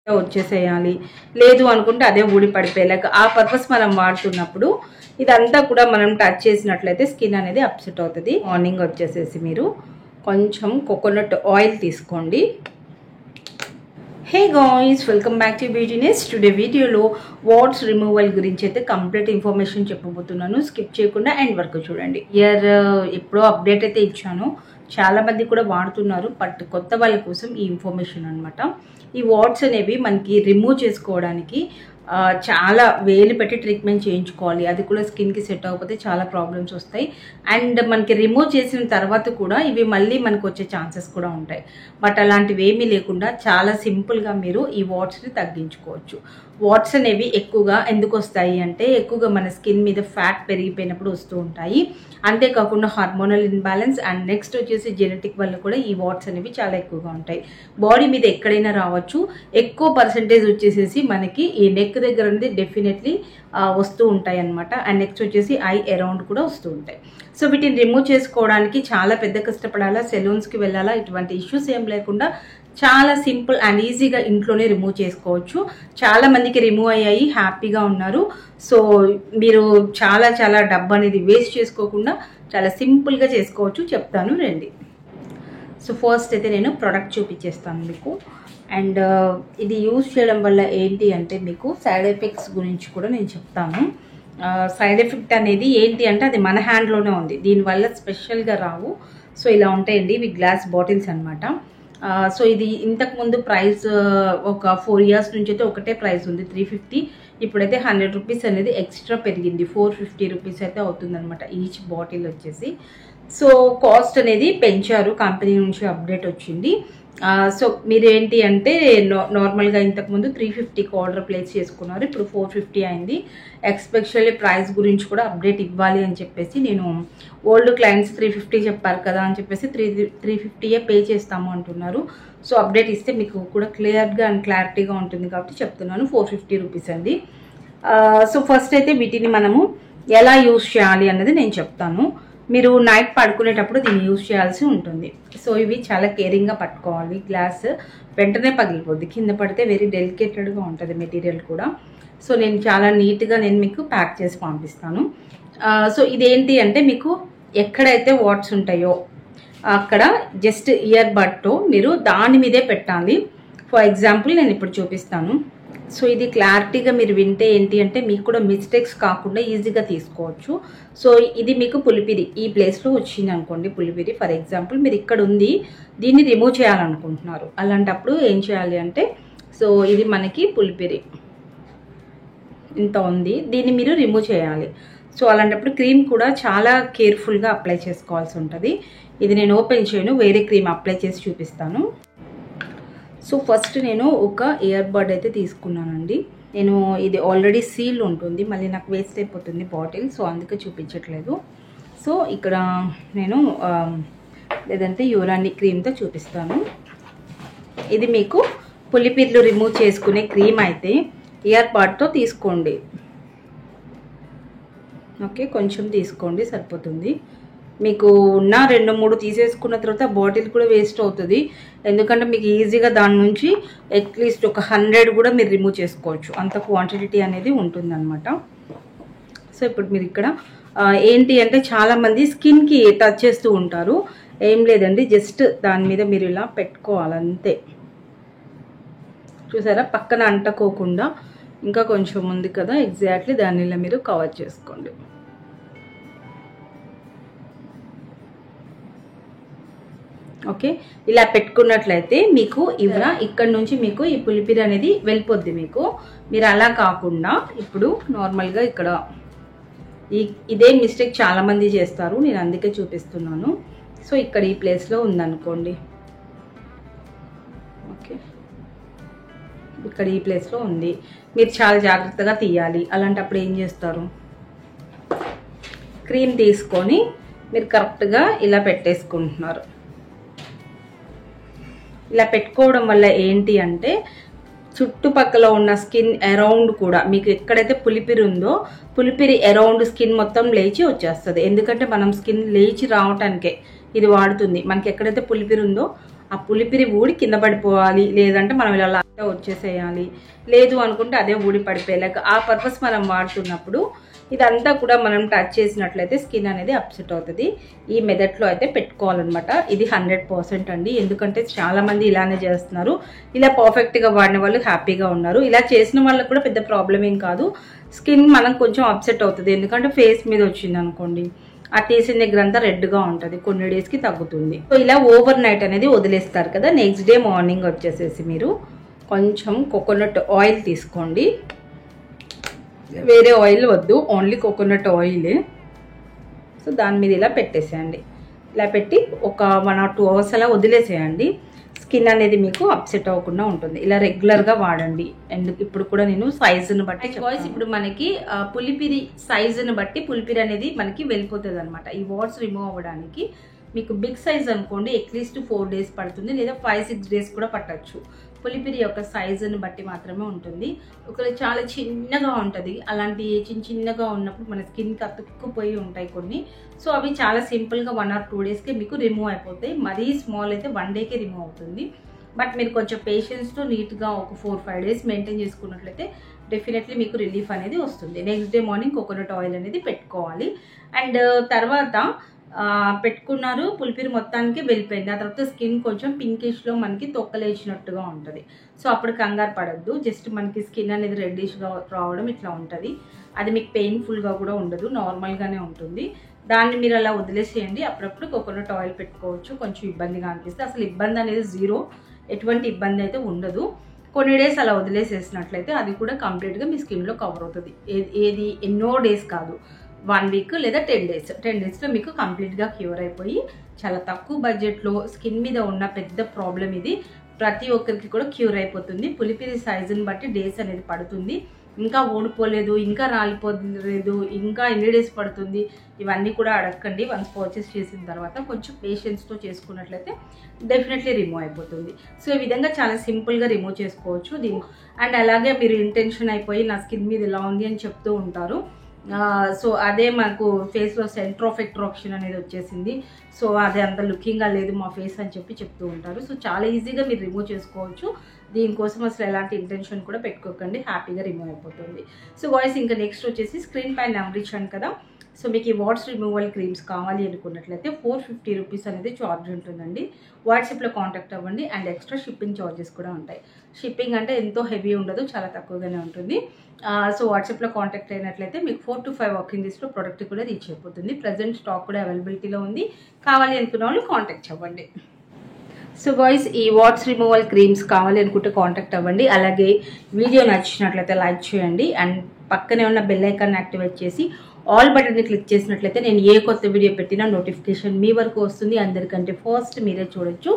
వచ్చేసేయాలి, లేదు అనుకుంటే అదే ఊడి పడిపోయేలాగా ఆ పర్పస్ మనం వాడుతున్నప్పుడు ఇదంతా కూడా మనం టచ్ చేసినట్లయితే స్కిన్ అనేది అప్సెట్ అవుతుంది. మార్నింగ్ వచ్చేసేసి మీరు కొంచెం కోకోనట్ ఆయిల్ తీసుకోండి. Hey guys, welcome back to beautiness. Today వీడియోలో వాట్స్ రిమూవల్ గురించి అయితే కంప్లీట్ ఇన్ఫర్మేషన్ చెప్పబోతున్నాను. స్కిప్ చేయకుండా ఎండ్ వరకు చూడండి. ఎప్పుడో అప్డేట్ అయితే ఇచ్చాను, చాలా మంది కూడా వాడుతున్నారు, బట్ కొత్త వాళ్ళ కోసం ఈ ఇన్ఫర్మేషన్ అనమాట. ఈ వాట్స్ అనేవి మనకి రిమూవ్ చేసుకోవడానికి చాలా వేలు పెట్టి ట్రీట్మెంట్ చేయించుకోవాలి. అది కూడా స్కిన్కి సెట్ అవ్వకపోతే చాలా ప్రాబ్లమ్స్ వస్తాయి. అండ్ మనకి రిమూవ్ చేసిన తర్వాత కూడా ఇవి మళ్ళీ మనకు వచ్చే ఛాన్సెస్ కూడా ఉంటాయి. బట్ అలాంటివి ఏమీ లేకుండా చాలా సింపుల్గా మీరు ఈ వాట్స్ని తగ్గించుకోవచ్చు. వాట్స్ అనేవి ఎక్కువగా ఎందుకు వస్తాయి అంటే, ఎక్కువగా మన స్కిన్ మీద ఫ్యాట్ పెరిగిపోయినప్పుడు వస్తూ ఉంటాయి. అంతేకాకుండా హార్మోనల్ ఇన్బ్యాలెన్స్ అండ్ నెక్స్ట్ వచ్చేసి జెనెటిక్ వల్ల కూడా ఈ వాట్స్ అనేవి చాలా ఎక్కువగా ఉంటాయి. బాడీ మీద ఎక్కడైనా రావచ్చు. ఎక్కువ పర్సెంటేజ్ వచ్చేసేసి మనకి ఈ నెక్ దగ్గర అనేది డెఫినెట్లీ వస్తూ ఉంటాయి అనమాట. అండ్ నెక్స్ట్ వచ్చేసి ఐ అరౌండ్ కూడా వస్తూ ఉంటాయి. సో వీటిని రిమూవ్ చేసుకోవడానికి చాలా పెద్ద కష్టపడాలా, సెలూన్స్కి వెళ్ళాలా, ఇటువంటి ఇష్యూస్ ఏం లేకుండా చాలా సింపుల్ అండ్ ఈజీగా ఇంట్లోనే రిమూవ్ చేసుకోవచ్చు. చాలా మందికి రిమూవ్ అయ్యాయి, హ్యాపీగా ఉన్నారు. సో మీరు చాలా చాలా డబ్బు అనేది వేస్ట్ చేసుకోకుండా చాలా సింపుల్గా చేసుకోవచ్చు. చెప్తాను రండి. సో ఫస్ట్ అయితే నేను ప్రోడక్ట్ చూపించేస్తాను మీకు. అండ్ ఇది యూజ్ చేయడం వల్ల ఏంటి అంటే మీకు సైడ్ ఎఫెక్ట్స్ గురించి కూడా నేను చెప్తాను. సైడ్ ఎఫెక్ట్ అనేది ఏంటి అంటే అది మన హ్యాండ్లోనే ఉంది, దీనివల్ల స్పెషల్గా రావు. సో ఇలా ఉంటాయండి, ఇవి గ్లాస్ బాటిల్స్ అనమాట. సో ఇది ఇంతకుముందు ప్రైస్ ఒక 4 years నుంచి అయితే ఒకటే ప్రైస్ ఉంది, 350. ఇప్పుడైతే 100 రూపీస్ అనేది ఎక్స్ట్రా పెరిగింది, 450 రూపీస్ అయితే అవుతుందన్నమాట ఈచ్ బాటిల్ వచ్చేసి. సో కాస్ట్ అనేది పెంచారు, కంపెనీ నుంచి అప్డేట్ వచ్చింది. సో మీరు ఏంటి అంటే నార్మల్గా ఇంతకుముందు 350కి ఆర్డర్ ప్లేస్ చేసుకున్నారు, ఇప్పుడు 450 అయింది. ఎక్స్పెషల్లీ ప్రైస్ గురించి కూడా అప్డేట్ ఇవ్వాలి అని చెప్పేసి నేను ఓల్డ్ క్లయింట్స్ 350 చెప్పారు కదా అని చెప్పేసి 350 పే చేస్తాము అంటున్నారు. సో అప్డేట్ ఇస్తే మీకు కూడా క్లియర్గా అండ్ క్లారిటీగా ఉంటుంది కాబట్టి చెప్తున్నాను. 450 రూపీస్ అండి. సో ఫస్ట్ అయితే వీటిని మనము ఎలా యూజ్ చేయాలి అన్నది నేను చెప్తాను. మీరు నైట్ పడుకునేటప్పుడు దీన్ని యూజ్ చేయాల్సి ఉంటుంది. సో ఇవి చాలా కేరింగ్గా పట్టుకోవాలి. గ్లాస్ వెంటనే పగిలిపోద్ది, కింద పడితే వెరీ డెలికేటెడ్గా ఉంటుంది మెటీరియల్ కూడా. సో నేను చాలా నీట్గా నేను మీకు ప్యాక్ చేసి పంపిస్తాను. సో ఇదేంటి అంటే మీకు ఎక్కడైతే వాట్స్ ఉంటాయో అక్కడ జస్ట్ ఇయర్ బడ్తో మీరు దాని మీదే పెట్టాలి. ఫర్ ఎగ్జాంపుల్ నేను ఇప్పుడు చూపిస్తాను. సో ఇది క్లారిటీగా మీరు వింటే ఏంటి అంటే మీకు కూడా మిస్టేక్స్ కాకుండా ఈజీగా తీసుకోవచ్చు. సో ఇది మీకు పులిపిరి ఈ ప్లేస్లో వచ్చింది అనుకోండి, పులిపిరి ఫర్ ఎగ్జాంపుల్ మీరు ఇక్కడ ఉంది, దీన్ని రిమూవ్ చేయాలనుకుంటున్నారు. అలాంటప్పుడు ఏం చేయాలి అంటే, సో ఇది మనకి పులిపిరి ఇంత ఉంది, దీన్ని మీరు రిమూవ్ చేయాలి. సో అలాంటప్పుడు క్రీమ్ కూడా చాలా కేర్ఫుల్గా అప్లై చేసుకోవాల్సి ఉంటుంది. ఇది నేను ఓపెన్ చేయను, వేరే క్రీమ్ అప్లై చేసి చూపిస్తాను. సో ఫస్ట్ నేను ఒక ఇయర్ బడ్ అయితే తీసుకున్నానండి. నేను ఇది ఆల్రెడీ సీల్ ఉంటుంది, మళ్ళీ నాకు వేస్ట్ అయిపోతుంది బాటిల్, సో అందుకే చూపించట్లేదు. సో ఇక్కడ నేను లేదంటే యూరానిక్ క్రీమ్తో చూపిస్తాను. ఇది మీకు పులిపిర్లు రిమూవ్ చేసుకునే క్రీమ్ అయితే ఇయర్ బడ్తో తీసుకోండి. ఓకే, కొంచెం తీసుకోండి సరిపోతుంది. మీకు ఉన్న 2-3 తీసేసుకున్న తర్వాత బాటిల్ కూడా వేస్ట్ అవుతుంది, ఎందుకంటే మీకు ఈజీగా దాని నుంచి అట్లీస్ట్ ఒక 100 కూడా మీరు రిమూవ్ చేసుకోవచ్చు, అంత క్వాంటిటీ అనేది ఉంటుందన్నమాట. సో ఇప్పుడు మీరు ఇక్కడ ఏంటి అంటే చాలామంది స్కిన్కి టచ్ చేస్తూ ఉంటారు. ఏం లేదండి, జస్ట్ దాని మీద మీరు ఇలా పెట్టుకోవాలి అంతే. చూసారా, పక్కన అంటుకోకుండా ఇంకా కొంచెం ఉంది కదా, ఎగ్జాక్ట్లీ దాన్ని ఇలా మీరు కవర్ చేసుకోండి. ఓకే, ఇలా పెట్టుకున్నట్లయితే మీకు ఇక్కడ నుంచి మీకు ఈ పులిపిరి అనేది వెళ్ళిపోద్ది. మీరు అలా కాకుండా ఇప్పుడు నార్మల్గా ఇక్కడ ఇదే మిస్టేక్ చాలామంది చేస్తారు, నేను అందుకే చూపిస్తున్నాను. సో ఇక్కడ ఈ ప్లేస్లో ఉందనుకోండి, ఓకే ఇక్కడ ఈ ప్లేస్లో ఉంది, మీరు చాలా జాగ్రత్తగా తీయాలి. అలాంటప్పుడు ఏం చేస్తారు, క్రీమ్ తీసుకొని మీరు కరెక్ట్గా ఇలా పెట్టేసుకుంటున్నారు. ఇలా పెట్టుకోవడం వల్ల ఏంటి అంటే చుట్టుపక్కల ఉన్న స్కిన్ అరౌండ్ కూడా మీకు ఎక్కడైతే పులిపిరి ఉందో పులిపిరి అరౌండ్ స్కిన్ మొత్తం లేచి వచ్చేస్తుంది. ఎందుకంటే మనం స్కిన్ లేచి రావటానికే ఇది వాడుతుంది. మనకి ఎక్కడైతే పులిపిరి ఉందో ఆ పులిపిరి ఊడి కింద పడిపోవాలి, లేదంటే మనం ఇలా లాగా వచ్చేసేయాలి, లేదు అనుకుంటే అదే ఊడి పడిపోయేలాగా ఆ పర్పస్ మనం వాడుతున్నప్పుడు ఇదంతా కూడా మనం టచ్ చేసినట్లయితే స్కిన్ అనేది అప్సెట్ అవుతుంది. ఈ మెథడ్లో అయితే పెట్టుకోవాలన్నమాట. ఇది 100% అండి, ఎందుకంటే చాలామంది ఇలానే చేస్తున్నారు. ఇలా పర్ఫెక్ట్గా వాడిన వాళ్ళు హ్యాపీగా ఉన్నారు. ఇలా చేసిన వాళ్ళకి కూడా పెద్ద ప్రాబ్లం ఏం కాదు. స్కిన్ మనం కొంచెం అప్సెట్ అవుతుంది, ఎందుకంటే ఫేస్ మీద వచ్చింది అనుకోండి, ఆ తీసిన దగ్గర అంతా రెడ్గా ఉంటుంది, కొన్ని డేస్కి తగ్గుతుంది. సో ఇలా ఓవర్ నైట్ అనేది వదిలేస్తారు కదా, నెక్స్ట్ డే మార్నింగ్ వచ్చేసేసి మీరు కొంచెం కోకోనట్ ఆయిల్ తీసుకోండి. వేరే ఆయిల్ వద్దు, ఓన్లీ కోకోనట్ ఆయిల్. సో దాని మీద ఇలా పెట్టేసేయండి. ఇలా పెట్టి ఒక 1 or 2 hours అలా వదిలేసేయండి. స్కిన్ అనేది మీకు అప్సెట్ అవ్వకుండా ఉంటుంది. ఇలా రెగ్యులర్గా వాడండి. ఎందుకు ఇప్పుడు కూడా నేను సైజుని బట్టి వాయిస్, ఇప్పుడు మనకి పులిపిరి సైజుని బట్టి పులిపిరి అనేది మనకి వెళ్ళిపోతుంది అనమాట. ఈ వాట్స్ రిమూవ్ అవ్వడానికి మీకు బిగ్ సైజ్ అనుకోండి అట్లీస్ట్ 4 days పడుతుంది, లేదా 5-6 days కూడా పట్టచ్చు. పులిపిరి యొక్క సైజుని బట్టి మాత్రమే ఉంటుంది. ఒకవేళ చాలా చిన్నగా ఉంటుంది, అలాంటి చిన్నగా ఉన్నప్పుడు మన స్కిన్కి అతుక్కుపోయి ఉంటాయి కొన్ని. సో అవి చాలా సింపుల్గా 1 or 2 daysకే మీకు రిమూవ్ అయిపోతాయి. మరీ స్మాల్ అయితే 1 dayకే రిమూవ్ అవుతుంది. బట్ మీరు కొంచెం పేషెన్స్తో నీట్గా ఒక 4-5 days మెయింటైన్ చేసుకున్నట్లయితే డెఫినెట్లీ మీకు రిలీఫ్ అనేది వస్తుంది. Next day morning coconut oil అనేది పెట్టుకోవాలి. అండ్ తర్వాత పెట్టుకున్నారు, పులిపిరి మొత్తానికి వెళ్ళిపోయింది. ఆ తర్వాత స్కిన్ కొంచెం పింకిష్లో మనకి తొక్కలేసినట్టుగా ఉంటుంది. సో అప్పుడు కంగారు పడద్దు, జస్ట్ మనకి స్కిన్ అనేది రెడ్డిష్గా రావడం ఇట్లా ఉంటుంది. అది మీకు పెయిన్ఫుల్గా కూడా ఉండదు, నార్మల్గానే ఉంటుంది. దాన్ని మీరు అలా వదిలేసేయండి. అప్పుడప్పుడు కోకోనట్ ఆయిల్ పెట్టుకోవచ్చు. కొంచెం ఇబ్బందిగా అనిపిస్తే, అసలు ఇబ్బంది అనేది 0, ఎటువంటి ఇబ్బంది అయితే ఉండదు. కొన్ని డేస్ అలా వదిలేసేసినట్లయితే అది కూడా కంప్లీట్గా మీ స్కిన్లో కవర్ అవుతుంది. ఏది ఎన్నో డేస్ కాదు, 1 week లేదా 10 days. 10 daysలో మీకు కంప్లీట్గా క్యూర్ అయిపోయి చాలా తక్కువ బడ్జెట్లో స్కిన్ మీద ఉన్న పెద్ద ప్రాబ్లం ఇది ప్రతి ఒక్కరికి కూడా క్యూర్ అయిపోతుంది. పులిపిరి సైజుని బట్టి డేస్ అనేది పడుతుంది. ఇంకా ఓడిపోలేదు, ఇంకా రాలిపోలేదు, ఇంకా ఎన్ని డేస్ పడుతుంది, ఇవన్నీ కూడా అడగండి. వన్స్ పర్చేస్ చేసిన తర్వాత కొంచెం పేషెన్స్తో చేసుకున్నట్లయితే డెఫినెట్లీ రిమూవ్ అయిపోతుంది. సో ఈ విధంగా చాలా సింపుల్గా రిమూవ్ చేసుకోవచ్చు దీన్ని. అండ్ అలాగే మీరు ఇంటెన్షన్ అయిపోయి నా స్కిన్ మీద ఇలా ఉంది అని చెప్తూ ఉంటారు. సో అదే మాకు ఫేస్లో సెంటర్ ఆఫ్ అట్రాక్షన్ అనేది వచ్చేసింది, సో అదే అంత లుకింగ్గా లేదు మా ఫేస్ అని చెప్తూ ఉంటారు. సో చాలా ఈజీగా మీరు రిమూవ్ చేసుకోవచ్చు. దీనికోసం అసలు ఎలాంటి ఇంటెన్షన్ కూడా పెట్టుకోకండి, హ్యాపీగా రిమూవ్ అయిపోతుంది. సో వాయిస్ ఇంకా నెక్స్ట్ వచ్చేసి స్క్రీన్ పైన నెంబర్ ఇచ్చాను కదా. సో మీకు ఈ వాట్స్ రిమూవల్ క్రీమ్స్ కావాలి అనుకున్నట్లయితే 450 రూపీస్ అనేది ఛార్జ్ ఉంటుందండి. వాట్సాప్లో కాంటాక్ట్ అవ్వండి. అండ్ ఎక్స్ట్రా షిప్పింగ్ ఛార్జెస్ కూడా ఉంటాయి. షిప్పింగ్ అంటే ఎంతో హెవీ ఉండదు, చాలా తక్కువగానే ఉంటుంది. సో వాట్సాప్లో కాంటాక్ట్ అయినట్లయితే మీకు 4 to 5 వర్కింగ్ డేస్లో ప్రోడక్ట్ కూడా రీచ్ అయిపోతుంది. ప్రజెంట్ స్టాక్ కూడా అవైలబిలిటీలో ఉంది. కావాలి అనుకున్న వాళ్ళు కాంటాక్ట్ అవ్వండి. సో గాయ్స్, ఈ వాట్స్ రిమూవల్ క్రీమ్స్ కావాలి అనుకుంటే కాంటాక్ట్ అవ్వండి. అలాగే వీడియో నచ్చినట్లయితే లైక్ చేయండి. అండ్ పక్కనే ఉన్న బెల్ ఐకాన్ యాక్టివేట్ చేసి ఆల్ బటన్ని క్లిక్ చేసినట్లయితే నేను ఏ కొత్త వీడియో పెట్టినా నోటిఫికేషన్ మీ వరకు వస్తుంది. అందరికంటే ఫస్ట్ మీరే చూడొచ్చు.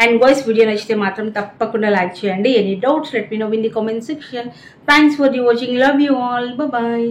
అండ్ గాయ్స్, వీడియో నచ్చితే మాత్రం తప్పకుండా లైక్ చేయండి. Any doubts let me know in the comment section. Thanks for the watching. Love you all. Bye.